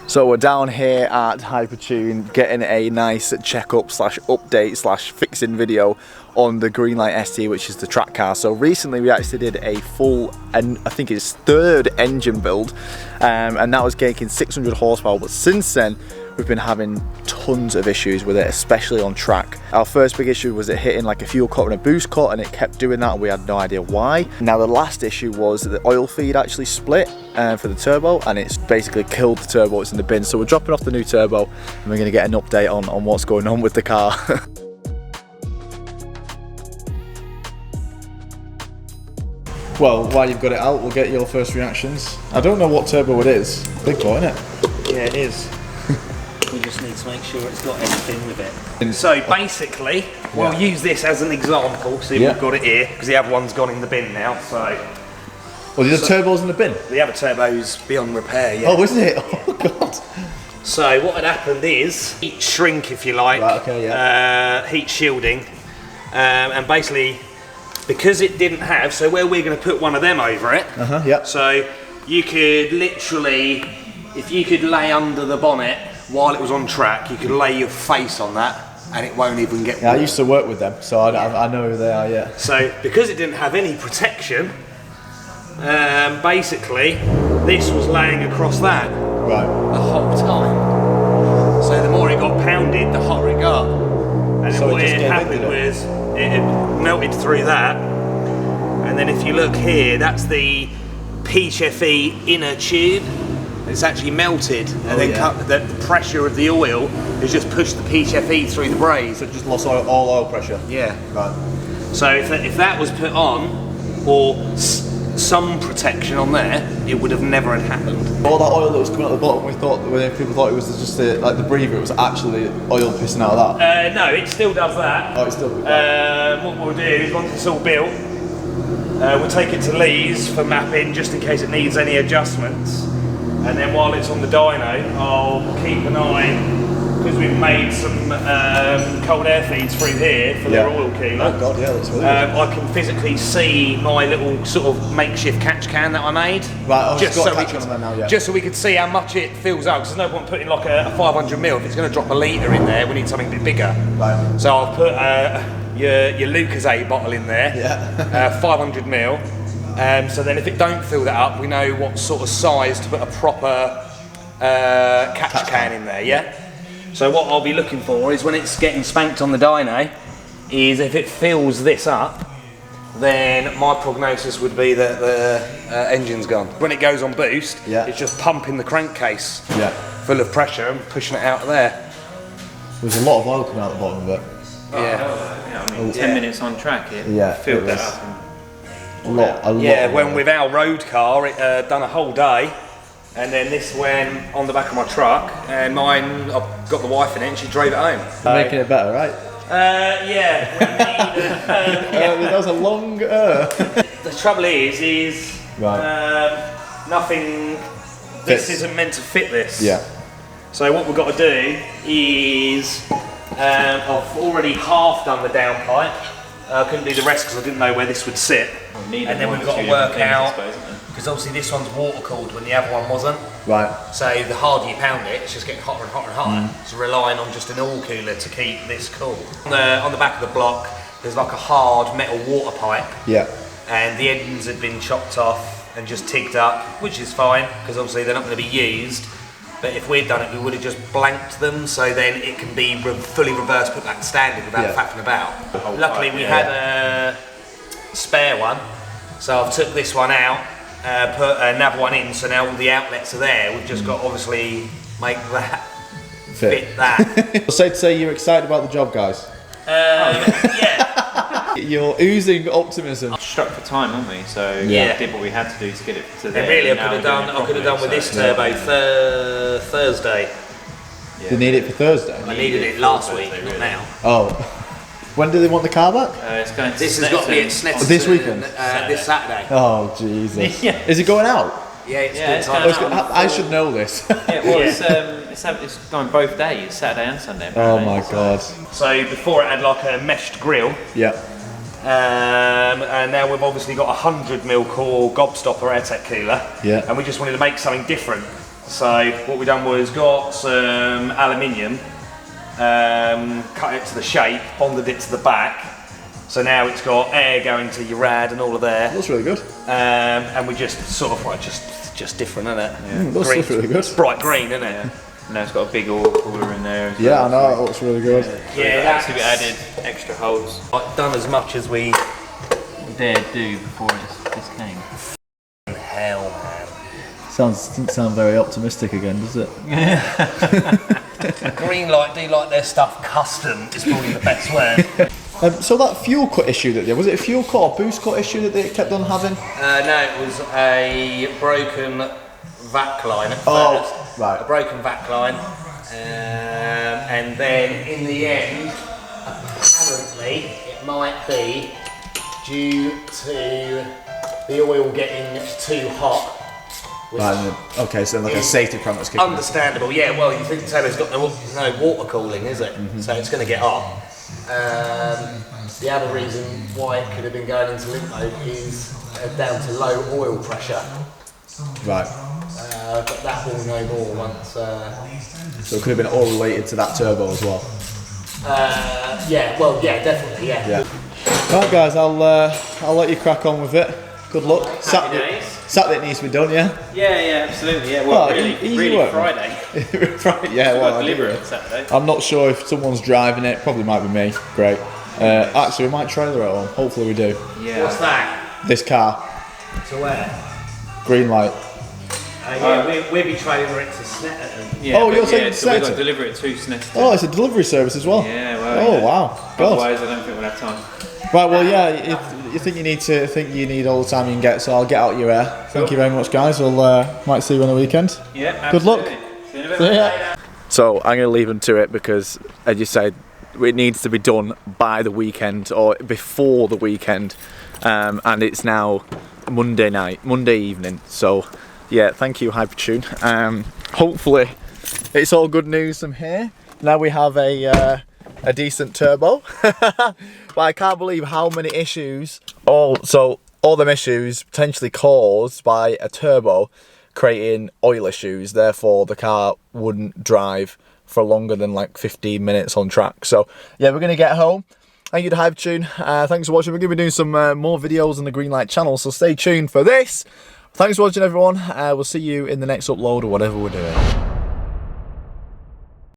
So we're down here at HyperTune getting a nice checkup slash update slash fixing video on the Greenlight ST, which is the track car. So recently we actually did a full, and I think it's third engine build, and that was making 600 horsepower, but since then we've been having tons of issues with it, especially on track. Our first big issue was it hitting like a fuel cut and a boost cut, and it kept doing that and we had no idea why. Now the last issue was that the oil feed actually split for the turbo, and it's basically killed the turbo. It's in the bin, so we're dropping off the new turbo and we're going to get an update on what's going on with the car. Well, while you've got it out, we'll get your first reactions. I don't know what turbo it is. Big boy, isn't it? Yeah, it is. We just need to make sure it's got everything with it. So basically, we'll use this as an example. See, we've got it here because the other one's gone in the bin now. So, well, the turbo's in the bin. The other turbo's beyond repair. Yeah. Oh, isn't it? Oh god. So what had happened is heat shrink, if you like. Right, okay, heat shielding, and basically because it didn't have. So where we're going to put one of them over it. So you could literally, if you could lay under the bonnet while it was on track, you could lay your face on that and it won't even get I used to work with them, so I know who they are, yeah. So because it didn't have any protection, basically this was laying across that the whole time. So the more it got pounded, the hotter it got. And then what had happened was it had melted through that. And then if you look here, that's the PHFE inner tube. It's actually melted, and then the pressure of the oil has just pushed the PHFE through the braze. So it just lost all oil pressure? Yeah. Right. So if that was put on, or some protection on there, it would have never had happened. All that oil that was coming out the bottom, when people thought it was just like the breather, it was actually oil pissing out of that? No, it still does that. Oh, it still does that. What we'll do is, once it's all built, we'll take it to Lee's for mapping, just in case it needs any adjustments. And then while it's on the dyno, I'll keep an eye, because we've made some cold air feeds through here for their oil cooler. Oh god, yeah, that's really I can physically see my little sort of makeshift catch can that I made. Right, I've just got so a catch on there now, yeah. Just so we could see how much it fills out, because there's no point putting like a 500ml. If it's going to drop a litre in there, we need something a bit bigger. Right. So I'll put your Lucozade bottle in there, 500ml. So then if it don't fill that up, we know what sort of size to put a proper catch can in there, yeah? So what I'll be looking for is when it's getting spanked on the dyno, is if it fills this up, then my prognosis would be that the engine's gone. When it goes on boost, it's just pumping the crankcase full of pressure and pushing it out of there. There's a lot of oil coming out the bottom of it. I mean, 10 minutes on track, it filled that up. A lot when with our road car, it done a whole day, and then this went on the back of my truck, and mine, I've got the wife in it, and she drove it home. Making it better, right? That was a long The trouble is nothing. This isn't meant to fit this. Yeah. So what we've got to do is, I've already half done the downpipe. I couldn't do the rest because I didn't know where this would sit. And then we've got to work out, because obviously this one's water cooled when the other one wasn't. Right. So the harder you pound it, it's just getting hotter and hotter and hotter. So relying on just an oil cooler to keep this cool. On the back of the block, there's like a hard metal water pipe. Yeah. And the ends had been chopped off and just tigged up, which is fine, because obviously they're not going to be used. But if we'd done it, we would have just blanked them, so then it can be fully reversed, put back standard without faffing about. Luckily we had a spare one, so I've took this one out, put another one in, so now all the outlets are there. We've just got to obviously make that fit that. Safe to say you're excited about the job, guys? Yeah. You're oozing optimism. Struck for time, aren't we? So we did what we had to do to get it to there. And really, I could have done with this turbo Thursday. Yeah. They need it for Thursday? I needed it last week, not now. Oh. When do they want the car back? It's going to This has got to be at Snetterton. This weekend? This Saturday. Oh, Jesus. Is it going out? Yeah, it's going out. I should know this. It's going both days, Saturday and Sunday. Oh my god. So before it had like a meshed grill. Yeah. And now we've obviously got a 100mm core gobstopper airtech cooler. Yeah. And we just wanted to make something different. So what we've done was got some aluminium, cut it to the shape, bonded it to the back. So now it's got air going to your rad and all of there. Looks really good. And we just sort of, well, just different, isn't it? Yeah. Looks really good. It's bright green, isn't it? Yeah. Now it's got a big oil cooler in there. Yeah, I know, it looks really good. Yeah, actually we added extra holes. I've done as much as we dared do before this came. hell, man. Doesn't sound very optimistic again, does it? Greenlight do like their stuff custom, is probably the best word. So that fuel cut issue that was it a fuel cut or boost cut issue that they kept on having? No, it was a broken vac line at first. Right. A broken vac line. And then in the end, apparently, it might be due to the oil getting too hot. Right, okay, so like a safety premise kicking. Understandable, yeah. Well, you think the Taylor's got no water cooling, is it? So it's going to get hot. The other reason why it could have been going into limp mode is down to low oil pressure. Right. But that will know more once. So it could have been all related to that turbo as well. Yeah, well, yeah, definitely, yeah. Right, guys, I'll let you crack on with it. Good luck. Saturday it needs to be done, yeah? Yeah, absolutely. Yeah, well, really work, Friday. Friday, yeah, well, deliver it Saturday. I'm not sure if someone's driving it. Probably might be me. Great. Actually, we might trailer it home. Hopefully, we do. Yeah. What's that? This car, To where? Greenlight. We'll be trailing it to Snetterton. Yeah, Oh, you're saying so we've got Snetterton? to deliver it to Snetterton. Oh, it's a delivery service as well. Yeah, well. Oh yeah. wow. God. Otherwise, I don't think we'll have time. Right. Well, yeah. If you think you need all the time you can get, so I'll get out your air. Thank you very much, guys. We'll might see you on the weekend. Yeah. Good luck. Absolutely. See you in a bit. See ya. So I'm going to leave them to it because, as you said, it needs to be done by the weekend or before the weekend, and it's now Monday evening. So, yeah, thank you, HyperTune. Hopefully, it's all good news from here. Now we have a decent turbo, but I can't believe how many issues. All them issues potentially caused by a turbo creating oil issues. Therefore, the car wouldn't drive for longer than like 15 minutes on track. So yeah, we're gonna get home. Thank you to HyperTune. Thanks for watching. We're gonna be doing some more videos on the Greenlight channel, so stay tuned for this. Thanks for watching, everyone. We'll see you in the next upload or whatever we're doing.